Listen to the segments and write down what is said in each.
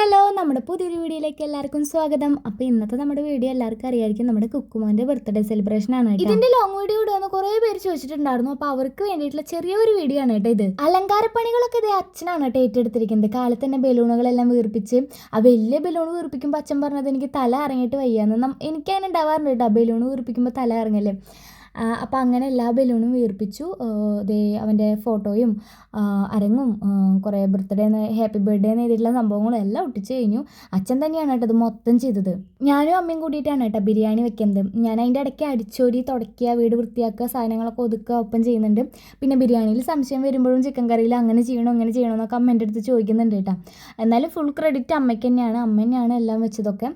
Hello, നമ്മുടെ പുതിയൊരു വീഡിയോയിലേക്ക് എല്ലാവർക്കും സ്വാഗതം. അപ്പോൾ ഇന്നത്തെ നമ്മുടെ വീഡിയോ എല്ലാവർക്കും അറിയായിരിക്കും, നമ്മുടെ കുക്കുമോൻ്റെ ബർത്ത്ഡേ സെലിബ്രേഷൻ ആണ്. ഇതിൻ്റെ ലോങ് വീഡിയോ ഇടുമെന്ന് കുറേ പേര് ചോദിച്ചിട്ടുണ്ടായിരുന്നു. അപ്പോൾ അവർക്ക് വേണ്ടിയിട്ടുള്ള ചെറിയൊരു വീഡിയോ ആണ് കേട്ടോ ഇത്. അലങ്കാരപ്പണികളൊക്കെ ഇത് അച്ഛനാണ് കേട്ടോ ഏറ്റെടുത്തിരിക്കുന്നത്. കാലത്ത് തന്നെ ബലൂണുകളെല്ലാം വീർപ്പിച്ച്, ആ വലിയ ബലൂൺ വീർപ്പിക്കുമ്പോൾ അച്ഛൻ പറഞ്ഞത് എനിക്ക് തല ഇറങ്ങിയിട്ട് വയ്യാന്ന്. എനിക്കങ്ങനെ ഉണ്ടാവാറുണ്ട് കേട്ടോ, ബലൂൺ വീർപ്പിക്കുമ്പോൾ തല ഇറങ്ങല്ലേ. അപ്പോൾ അങ്ങനെ എല്ലാ ബലൂണും വീർപ്പിച്ചു. അവൻ്റെ ഫോട്ടോയും അരങ്ങും കുറേ ബർത്ത്ഡേ ഹാപ്പി ബർത്ത്ഡേ എന്ന് എഴുതിയിട്ടുള്ള സംഭവങ്ങളും എല്ലാം ഒട്ടിച്ച് കഴിഞ്ഞു. അച്ഛൻ തന്നെയാണ് കേട്ടോ ഇത് മൊത്തം ചെയ്തത്. ഞാനും അമ്മയും കൂടിയിട്ടാണ് കേട്ടോ ബിരിയാണി വെക്കുന്നത്. ഞാൻ അതിൻ്റെ ഇടയ്ക്ക് അടിച്ചോരി തുടയ്ക്കുക, വീട് വൃത്തിയാക്കുക, സാധനങ്ങളൊക്കെ ഒതുക്കുക ഒപ്പം ചെയ്യുന്നുണ്ട്. പിന്നെ ബിരിയാണിയിൽ സംശയം വരുമ്പോഴും ചിക്കൻ കറിയിൽ അങ്ങനെ ചെയ്യണോ എന്നൊക്കെ അമ്മ എൻ്റെ അടുത്ത് ചോദിക്കുന്നുണ്ട് കേട്ടോ. എന്നാലും ഫുൾ ക്രെഡിറ്റ് അമ്മയ്ക്ക് തന്നെയാണ്. അമ്മ തന്നെയാണ് എല്ലാം വെച്ചതൊക്കെ.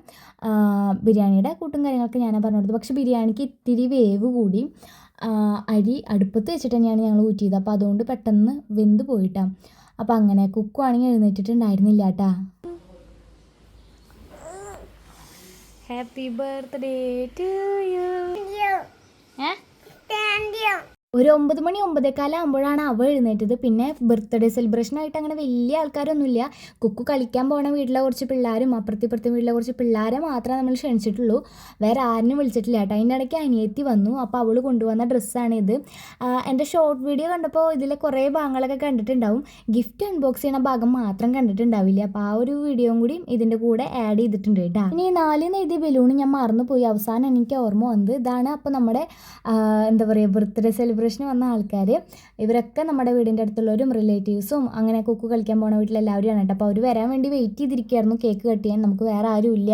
ബിരിയാണിയുടെ കൂട്ടും കാര്യങ്ങളൊക്കെ ഞാനാണ് പറഞ്ഞു കൊടുത്തത്. പക്ഷേ ബിരിയാണിക്ക് ഇത്തിരി വേവ് കൂടി. അരി അടുപ്പത്ത് വെച്ചിട്ട് തന്നെയാണ് ഞങ്ങൾ ഊറ്റിയത്. അപ്പോൾ അതുകൊണ്ട് പെട്ടെന്ന് വെന്ത് പോയിട്ടാണ്. അപ്പോൾ അങ്ങനെ കുക്കു ആണെങ്കിൽ എഴുന്നേറ്റിട്ടുണ്ടായിരുന്നില്ല കേട്ടാ. Happy birthday to you. ഒരു 9 മണി 9:15 ആകുമ്പോഴാണ് അവൾ എഴുന്നേറ്റത്. പിന്നെ ബർത്ത്ഡേ സെലിബ്രേഷനായിട്ട് അങ്ങനെ വലിയ ആൾക്കാരൊന്നുമില്ല. കുക്കു കളിക്കാൻ പോകണ വീട്ടിലെ കുറച്ച് പിള്ളേരും അപ്പുറത്തെ വീട്ടിലെ കുറച്ച് പിള്ളേരെ മാത്രമേ നമ്മൾ ക്ഷണിച്ചിട്ടുള്ളൂ. വേറെ ആരും വിളിച്ചിട്ടില്ല കേട്ടോ. അതിൻ്റെ ഇടയ്ക്ക് അനിയത്തി വന്നു. അപ്പോൾ അവൾ കൊണ്ടുവന്ന ഡ്രസ്സാണിത്. എൻ്റെ ഷോർട്ട് വീഡിയോ കണ്ടപ്പോൾ ഇതിലെ കുറേ ഭാഗങ്ങളൊക്കെ കണ്ടിട്ടുണ്ടാവും. ഗിഫ്റ്റ് അൺബോക്സ് ചെയ്യുന്ന ഭാഗം മാത്രം കണ്ടിട്ടുണ്ടാവില്ല. അപ്പോൾ ആ ഒരു വീഡിയോയും കൂടി ഇതിൻ്റെ കൂടെ ആഡ് ചെയ്തിട്ടുണ്ട് കേട്ടോ. ഇനി 4 എഴുതിയ ബലൂൺ ഞാൻ മറന്നുപോയി. അവസാനം എനിക്ക് ഓർമ്മ വന്നത് ഇതാണ്. അപ്പോൾ നമ്മുടെ എന്താ പറയുക, ബർത്ത്ഡേ സെലിബ്രേഷൻ വന്ന ആൾക്കാർ ഇവരൊക്കെ നമ്മുടെ വീടിൻ്റെ അടുത്തുള്ളവരും റിലേറ്റീവ്സും അങ്ങനെ കുക്കു കളിക്കാൻ പോണ വീട്ടിലെല്ലാവരും കേട്ടോ. അപ്പോൾ അവർ വരാൻ വേണ്ടി വെയിറ്റ് ചെയ്തിരിക്കുകയായിരുന്നു കേക്ക് കട്ട് ചെയ്യാൻ. നമുക്ക് വേറെ ആരും ഇല്ല.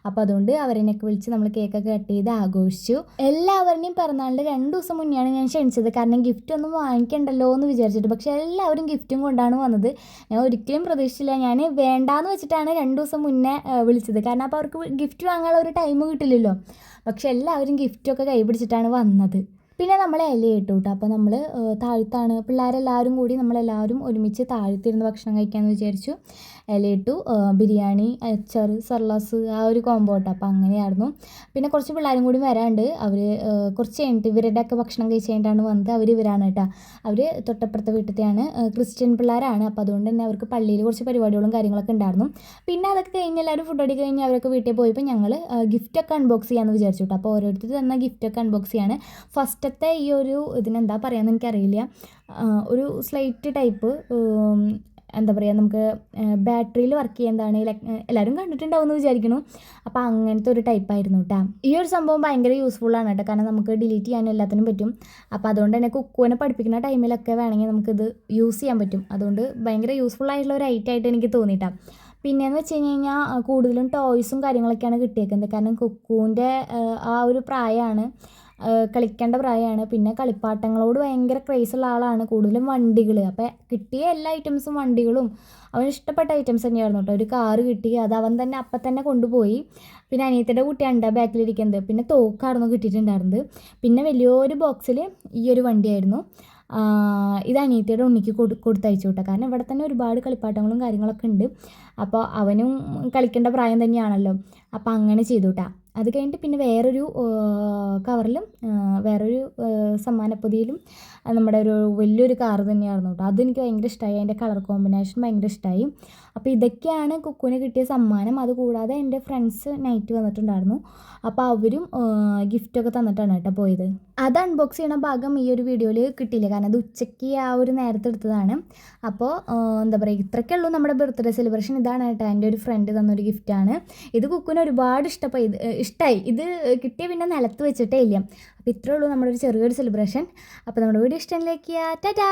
അപ്പോൾ അതുകൊണ്ട് അവരെയൊക്കെ വിളിച്ച് നമ്മൾ കേക്കൊക്കെ കട്ട് ചെയ്ത് ആഘോഷിച്ചു. എല്ലാവരുടെയും പിറന്നാളിൻ്റെ 2 ദിവസം മുന്നെയാണ് ഞാൻ ക്ഷണിച്ചത്. കാരണം ഗിഫ്റ്റ് ഒന്നും വാങ്ങിക്കണ്ടല്ലോ എന്ന് വിചാരിച്ചിട്ട്. പക്ഷേ എല്ലാവരും ഗിഫ്റ്റും കൊണ്ടാണ് വന്നത്. ഞാൻ ഒരിക്കലും പ്രതീക്ഷിച്ചില്ല. ഞാൻ വേണ്ടാന്ന് വെച്ചിട്ടാണ് 2 ദിവസം മുന്നേ വിളിച്ചത്. കാരണം അപ്പോൾ അവർക്ക് ഗിഫ്റ്റ് വാങ്ങാനുള്ള ഒരു ടൈം കിട്ടില്ലല്ലോ. പക്ഷെ എല്ലാവരും ഗിഫ്റ്റൊക്കെ കൈ പിടിച്ചിട്ടാണ് വന്നത്. പിന്നെ നമ്മൾ ഇലയിട്ടു കേട്ടോ. അപ്പോൾ നമ്മൾ താഴത്താണ് പിള്ളേരെല്ലാവരും കൂടി നമ്മളെല്ലാവരും ഒരുമിച്ച് താഴത്തിരുന്ന് ഭക്ഷണം കഴിക്കാമെന്ന് വിചാരിച്ചു. ഇലയിട്ടു, ബിരിയാണി, അച്ചാറ്, സർലാസ്, ആ ഒരു കോംബോ കേട്ടോ. അപ്പോൾ അങ്ങനെയായിരുന്നു. പിന്നെ കുറച്ച് പിള്ളേരും കൂടി വരാണ്ട്. അവർ കുറച്ച് കഴിഞ്ഞിട്ട് ഇവരുടെയൊക്കെ ഭക്ഷണം കഴിച്ച് കഴിഞ്ഞിട്ടാണ് വന്നത്. ഇവരാണ് കേട്ടോ. അവർ തൊട്ടപ്പുറത്തെ വീട്ടിലത്തെയാണ്, ക്രിസ്ത്യൻ പിള്ളേരാണ്. അപ്പോൾ അതുകൊണ്ട് തന്നെ അവർക്ക് പള്ളിയിൽ കുറച്ച് പരിപാടികളും കാര്യങ്ങളൊക്കെ ഉണ്ടായിരുന്നു. പിന്നെ അതൊക്കെ കഴിഞ്ഞ് എല്ലാവരും ഫുഡ് അടി കഴിഞ്ഞ് അവരൊക്കെ വീട്ടിൽ പോയപ്പോൾ ഞങ്ങൾ ഗിഫ്റ്റൊക്കെ അൺബോക്സ് ചെയ്യാമെന്ന് വിചാരിച്ചു കേട്ടോ. അപ്പോൾ ഓരോരുത്തർ തന്ന ഗിഫ്റ്റൊക്കെ അൺബോക്സ് ചെയ്യാണ്. ഫസ്റ്റത്തെ ഈ ഒരു ഇതിനെന്താ പറയുകയെന്ന് എനിക്കറിയില്ല. ഒരു സ്ലൈറ്റ് ടൈപ്പ് എന്താ പറയുക, നമുക്ക് ബാറ്ററിയിൽ വർക്ക് ചെയ്യുന്നതാണ്. എല്ലാവരും കണ്ടിട്ടുണ്ടാവുമെന്ന് വിചാരിക്കുന്നു. അപ്പോൾ അങ്ങനത്തെ ഒരു ടൈപ്പായിരുന്നു കേട്ടോ. ഈ ഒരു സംഭവം ഭയങ്കര യൂസ്ഫുള്ളാണ് കേട്ടോ. കാരണം നമുക്ക് ഡിലീറ്റ് ചെയ്യാനും എല്ലാത്തിനും പറ്റും. അപ്പോൾ അതുകൊണ്ട് തന്നെ കുക്കുവിനെ പഠിപ്പിക്കുന്ന ടൈമിലൊക്കെ വേണമെങ്കിൽ നമുക്കിത് യൂസ് ചെയ്യാൻ പറ്റും. അതുകൊണ്ട് ഭയങ്കര യൂസ്ഫുള്ളായിട്ടുള്ള ഒരു ഐറ്റമായിട്ട് എനിക്ക് തോന്നിയിട്ടാണ്. പിന്നെയെന്ന് വെച്ച് കഴിഞ്ഞാൽ കൂടുതലും ടോയ്സും കാര്യങ്ങളൊക്കെയാണ് കിട്ടിയേക്കുന്നത്. കാരണം കുക്കുവിൻ്റെ ആ ഒരു പ്രായമാണ്, കളിക്കേണ്ട പ്രായമാണ്. പിന്നെ കളിപ്പാട്ടങ്ങളോട് ഭയങ്കര ക്രേസുള്ള ആളാണ്. കൂടുതലും വണ്ടികൾ. അപ്പോൾ കിട്ടിയ എല്ലാ ഐറ്റംസും വണ്ടികളും അവന് ഇഷ്ടപ്പെട്ട ഐറ്റംസ് തന്നെയായിരുന്നു കേട്ടോ. ഒരു കാറ് കിട്ടി, അത് അവൻ തന്നെ അപ്പം തന്നെ കൊണ്ടുപോയി. പിന്നെ അനിയത്തിയുടെ കുട്ടിയാണ് ബാക്കിലിരിക്കുന്നത്. പിന്നെ തോക്കായിരുന്നു കിട്ടിയിട്ടുണ്ടായിരുന്നത്. പിന്നെ വലിയൊരു ബോക്സിൽ ഈ ഒരു വണ്ടിയായിരുന്നു. ഇത് അനിയത്തിയുടെ ഉണ്ണിക്ക് കൊടുത്തയച്ചു കേട്ടോ. കാരണം ഇവിടെ തന്നെ ഒരുപാട് കളിപ്പാട്ടങ്ങളും കാര്യങ്ങളൊക്കെ ഉണ്ട്. അപ്പോൾ അവനും കളിക്കേണ്ട പ്രായം തന്നെയാണല്ലോ. അപ്പോൾ അങ്ങനെ ചെയ്തു കേട്ടോ. അത് കഴിഞ്ഞിട്ട് പിന്നെ വേറൊരു കവറിലും വേറൊരു സമ്മാനപ്പൊതിയിലും നമ്മുടെ ഒരു വലിയൊരു കാറ് തന്നെയായിരുന്നു കേട്ടോ. അതെനിക്ക് ഭയങ്കര ഇഷ്ടമായി. അതിൻ്റെ കളർ കോമ്പിനേഷൻ ഭയങ്കര ഇഷ്ടമായി. അപ്പോൾ ഇതൊക്കെയാണ് കുക്കുവിന് കിട്ടിയ സമ്മാനം. അതുകൂടാതെ എൻ്റെ ഫ്രണ്ട്സ് നൈറ്റ് വന്നിട്ടുണ്ടായിരുന്നു. അപ്പോൾ അവരും ഗിഫ്റ്റൊക്കെ തന്നിട്ടാണ് കേട്ടോ പോയത്. അത് അൺബോക്സ് ചെയ്യണ ഭാഗം ഈ ഒരു വീഡിയോയിൽ കിട്ടിയില്ല. കാരണം അത് ഉച്ചയ്ക്ക് ആ ഒരു നേരത്തെ എടുത്തതാണ്. അപ്പോൾ എന്താ പറയുക, ഇത്രയൊക്കെ ഉള്ളൂ നമ്മുടെ ബർത്ത്ഡേ സെലിബ്രേഷൻ. ഇതാണ് കേട്ടോ എൻ്റെ ഒരു ഫ്രണ്ട് തന്നൊരു ഗിഫ്റ്റാണ്. ഇത് കുക്കുവിന് ഒരുപാട് ഇഷ്ടമായി. ഇത് കിട്ടിയ പിന്നെ നിലത്ത് വെച്ചിട്ടേ ഇല്ല. അപ്പോൾ ഇത്രയേ ഉള്ളൂ നമ്മുടെ ഒരു ചെറിയൊരു സെലിബ്രേഷൻ. അപ്പോൾ നമ്മുടെ വീഡിയോ ഇഷ്ടം ലൈക്ക് ചെയ്യുക. ടാറ്റാ.